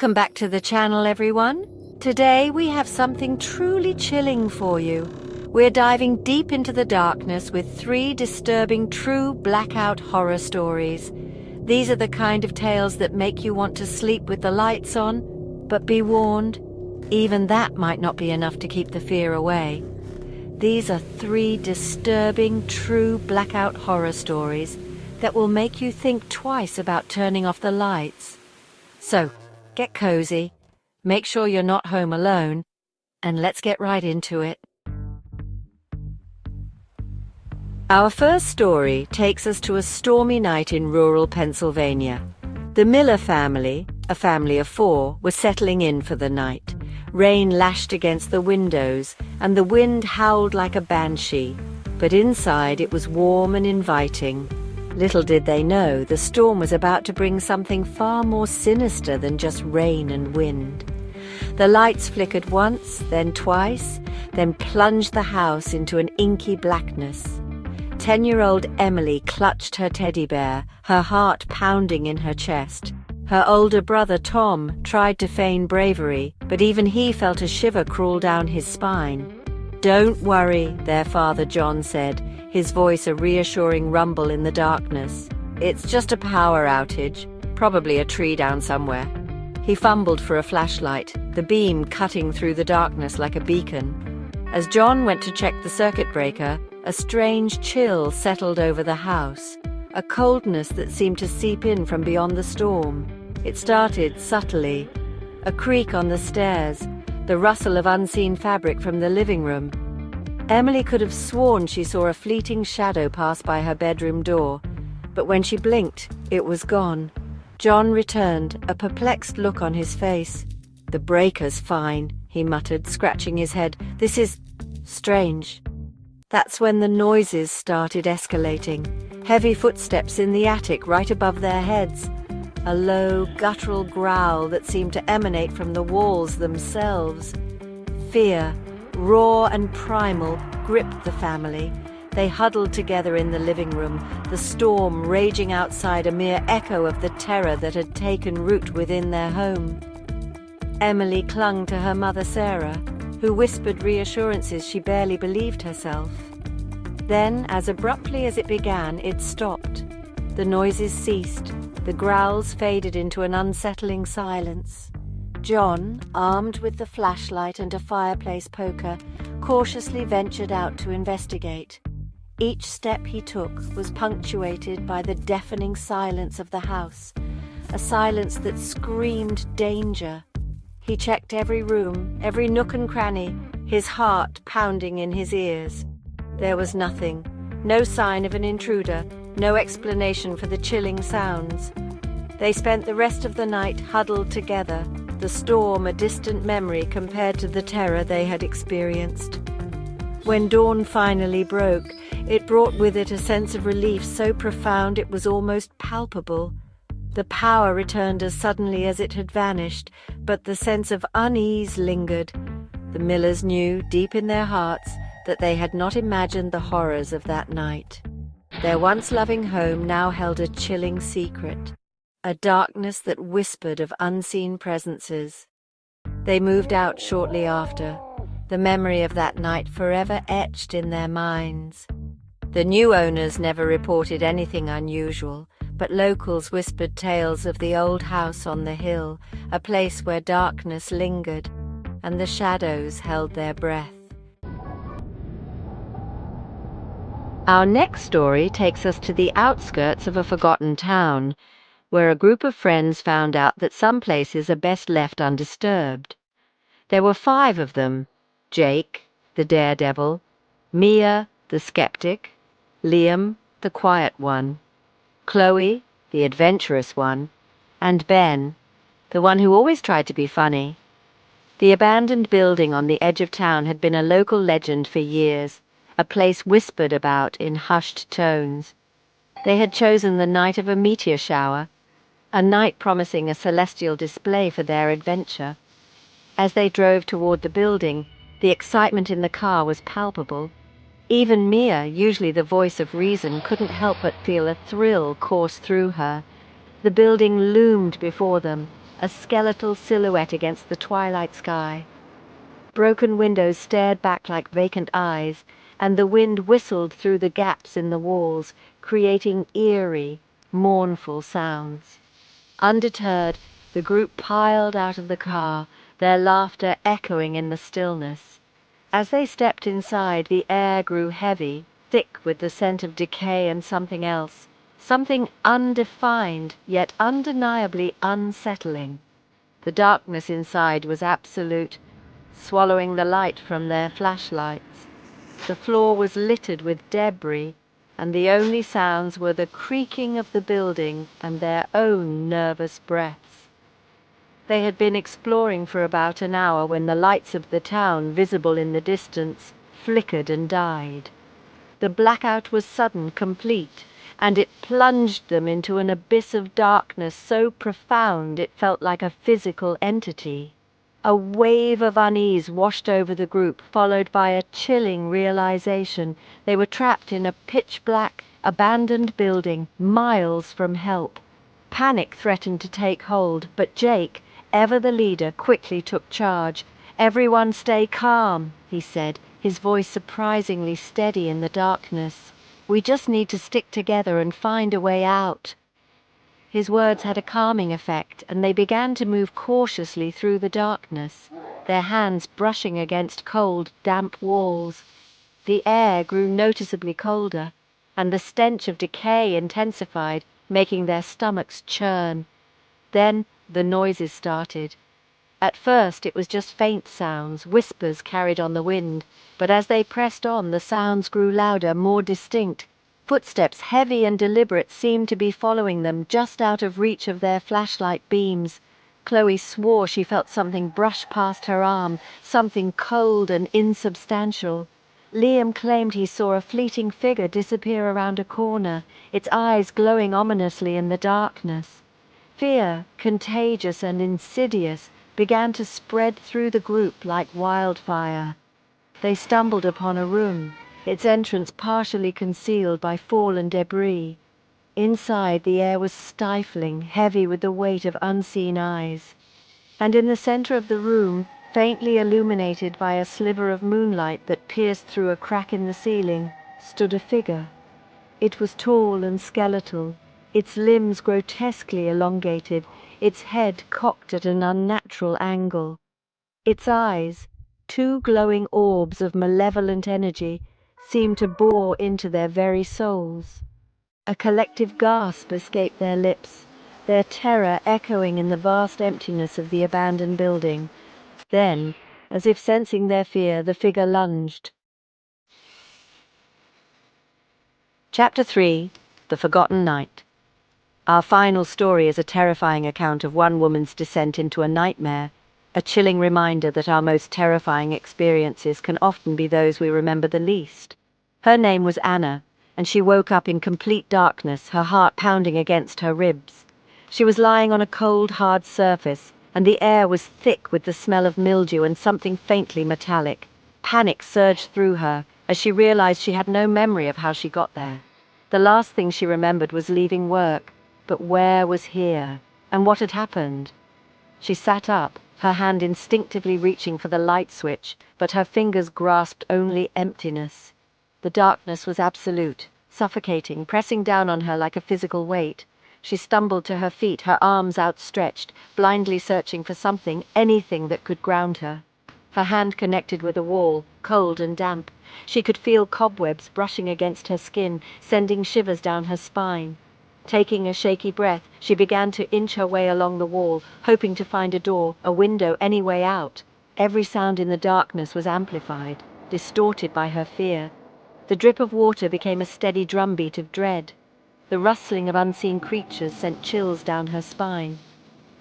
Welcome back to the channel, everyone. Today we have something truly chilling for you. We're diving deep into the darkness with 3 disturbing true blackout horror stories. These are the kind of tales that make you want to sleep with the lights on, but be warned, even that might not be enough to keep the fear away. These are 3 disturbing true blackout horror stories that will make you think twice about turning off the lights. So, get cozy, make sure you're not home alone, and let's get right into it. Our first story takes us to a stormy night in rural Pennsylvania. The Miller family, a family of 4, was settling in for the night. Rain lashed against the windows, and the wind howled like a banshee, but inside it was warm and inviting. Little did they know the storm was about to bring something far more sinister than just rain and wind. The lights flickered once, then twice, then plunged the house into an inky blackness. 10-year-old Emily clutched her teddy bear, her heart pounding in her chest. Her older brother Tom tried to feign bravery, but even he felt a shiver crawl down his spine. "Don't worry," their father John said, his voice a reassuring rumble in the darkness. "It's just a power outage, probably a tree down somewhere." He fumbled for a flashlight, the beam cutting through the darkness like a beacon. As John went to check the circuit breaker, a strange chill settled over the house, a coldness that seemed to seep in from beyond the storm. It started subtly, a creak on the stairs, the rustle of unseen fabric from the living room. Emily could have sworn she saw a fleeting shadow pass by her bedroom door, but when she blinked, it was gone. John returned, a perplexed look on his face. "The breaker's fine," he muttered, scratching his head. "This is strange." That's when the noises started escalating. Heavy footsteps in the attic right above their heads. A low, guttural growl that seemed to emanate from the walls themselves. Fear, raw and primal, gripped the family. They huddled together in the living room, the storm raging outside a mere echo of the terror that had taken root within their home. Emily clung to her mother Sarah, who whispered reassurances she barely believed herself. Then, as abruptly as it began, it stopped. The noises ceased. The growls faded into an unsettling silence. John, armed with the flashlight and a fireplace poker, cautiously ventured out to investigate. Each step he took was punctuated by the deafening silence of the house, a silence that screamed danger. He checked every room, every nook and cranny, his heart pounding in his ears. There was nothing, no sign of an intruder, no explanation for the chilling sounds. They spent the rest of the night huddled together, the storm a distant memory compared to the terror they had experienced. When dawn finally broke, it brought with it a sense of relief so profound it was almost palpable. The power returned as suddenly as it had vanished, but the sense of unease lingered. The Millers knew, deep in their hearts, that they had not imagined the horrors of that night. Their once loving home now held a chilling secret, a darkness that whispered of unseen presences. They moved out shortly after, the memory of that night forever etched in their minds. The new owners never reported anything unusual, but locals whispered tales of the old house on the hill, a place where darkness lingered, and the shadows held their breath. Our next story takes us to the outskirts of a forgotten town, where a group of friends found out that some places are best left undisturbed. There were 5 of them: Jake, the daredevil; Mia, the skeptic; Liam, the quiet one; Chloe, the adventurous one; and Ben, the one who always tried to be funny. The abandoned building on the edge of town had been a local legend for years, a place whispered about in hushed tones. They had chosen the night of a meteor shower, a night promising a celestial display for their adventure. As they drove toward the building, the excitement in the car was palpable. Even Mia, usually the voice of reason, couldn't help but feel a thrill course through her. The building loomed before them, a skeletal silhouette against the twilight sky. Broken windows stared back like vacant eyes, and the wind whistled through the gaps in the walls, creating eerie, mournful sounds. Undeterred, the group piled out of the car, their laughter echoing in the stillness. As they stepped inside, the air grew heavy, thick with the scent of decay and something else, something undefined yet undeniably unsettling. The darkness inside was absolute, swallowing the light from their flashlights. The floor was littered with debris, and the only sounds were the creaking of the building and their own nervous breaths. They had been exploring for about an hour when the lights of the town, visible in the distance, flickered and died. The blackout was sudden, complete, and it plunged them into an abyss of darkness so profound it felt like a physical entity. A wave of unease washed over the group, followed by a chilling realization they were trapped in a pitch-black, abandoned building, miles from help. Panic threatened to take hold, but Jake, ever the leader, quickly took charge. "Everyone stay calm," he said, his voice surprisingly steady in the darkness. "We just need to stick together and find a way out." His words had a calming effect, and they began to move cautiously through the darkness, their hands brushing against cold, damp walls. The air grew noticeably colder, and the stench of decay intensified, making their stomachs churn. Then the noises started. At first it was just faint sounds, whispers carried on the wind, but as they pressed on, the sounds grew louder, more distinct. Footsteps, heavy and deliberate, seemed to be following them, just out of reach of their flashlight beams. Chloe swore she felt something brush past her arm, something cold and insubstantial. Liam claimed he saw a fleeting figure disappear around a corner, its eyes glowing ominously in the darkness. Fear, contagious and insidious, began to spread through the group like wildfire. They stumbled upon a room, its entrance partially concealed by fallen debris. Inside, the air was stifling, heavy with the weight of unseen eyes. And in the center of the room, faintly illuminated by a sliver of moonlight that pierced through a crack in the ceiling, stood a figure. It was tall and skeletal, its limbs grotesquely elongated, its head cocked at an unnatural angle. Its eyes, two glowing orbs of malevolent energy, seemed to bore into their very souls. A collective gasp escaped their lips, their terror echoing in the vast emptiness of the abandoned building. Then, as if sensing their fear, the figure lunged. Chapter 3: The Forgotten Night. Our final story is a terrifying account of one woman's descent into a nightmare, a chilling reminder that our most terrifying experiences can often be those we remember the least. Her name was Anna, and she woke up in complete darkness, her heart pounding against her ribs. She was lying on a cold, hard surface, and the air was thick with the smell of mildew and something faintly metallic. Panic surged through her as she realized she had no memory of how she got there. The last thing she remembered was leaving work, but where was here, and what had happened? She sat up, her hand instinctively reaching for the light switch, but her fingers grasped only emptiness. The darkness was absolute, suffocating, pressing down on her like a physical weight. She stumbled to her feet, her arms outstretched, blindly searching for something, anything that could ground her. Her hand connected with a wall, cold and damp. She could feel cobwebs brushing against her skin, sending shivers down her spine. Taking a shaky breath, she began to inch her way along the wall, hoping to find a door, a window, any way out. Every sound in the darkness was amplified, distorted by her fear. The drip of water became a steady drumbeat of dread. The rustling of unseen creatures sent chills down her spine.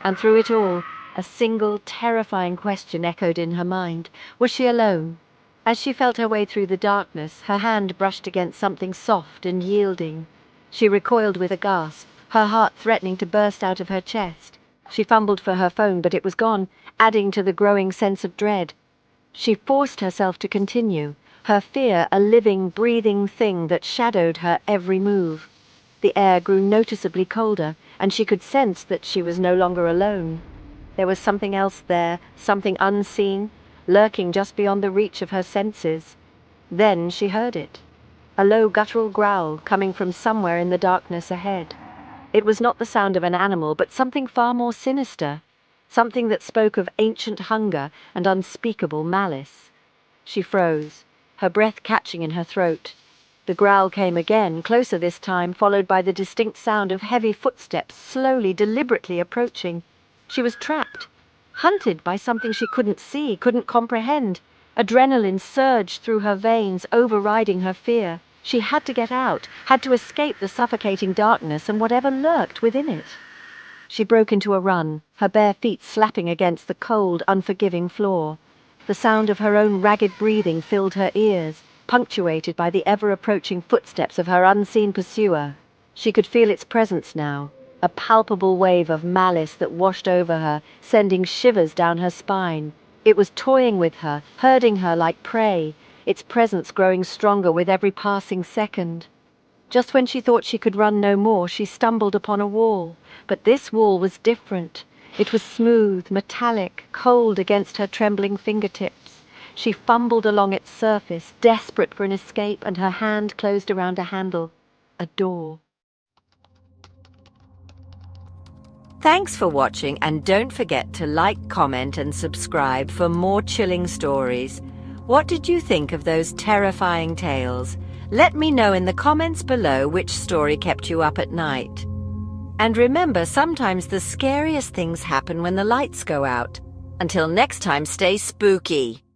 And through it all, a single, terrifying question echoed in her mind. Was she alone? As she felt her way through the darkness, her hand brushed against something soft and yielding. She recoiled with a gasp, her heart threatening to burst out of her chest. She fumbled for her phone, but it was gone, adding to the growing sense of dread. She forced herself to continue, her fear a living, breathing thing that shadowed her every move. The air grew noticeably colder, and she could sense that she was no longer alone. There was something else there, something unseen, lurking just beyond the reach of her senses. Then she heard it. A low guttural growl coming from somewhere in the darkness ahead. It was not the sound of an animal, but something far more sinister, something that spoke of ancient hunger and unspeakable malice. She froze, her breath catching in her throat. The growl came again, closer this time, followed by the distinct sound of heavy footsteps slowly, deliberately approaching. She was trapped, hunted by something she couldn't see, couldn't comprehend. Adrenaline surged through her veins, overriding her fear. She had to get out, had to escape the suffocating darkness and whatever lurked within it. She broke into a run, her bare feet slapping against the cold, unforgiving floor. The sound of her own ragged breathing filled her ears, punctuated by the ever-approaching footsteps of her unseen pursuer. She could feel its presence now, a palpable wave of malice that washed over her, sending shivers down her spine. It was toying with her, herding her like prey, its presence growing stronger with every passing second. Just when she thought she could run no more, she stumbled upon a wall. But this wall was different. It was smooth, metallic, cold against her trembling fingertips. She fumbled along its surface, desperate for an escape, and her hand closed around a handle. A door. Thanks for watching, and don't forget to like, comment and subscribe for more chilling stories. What did you think of those terrifying tales? Let me know in the comments below which story kept you up at night. And remember, sometimes the scariest things happen when the lights go out. Until next time, stay spooky.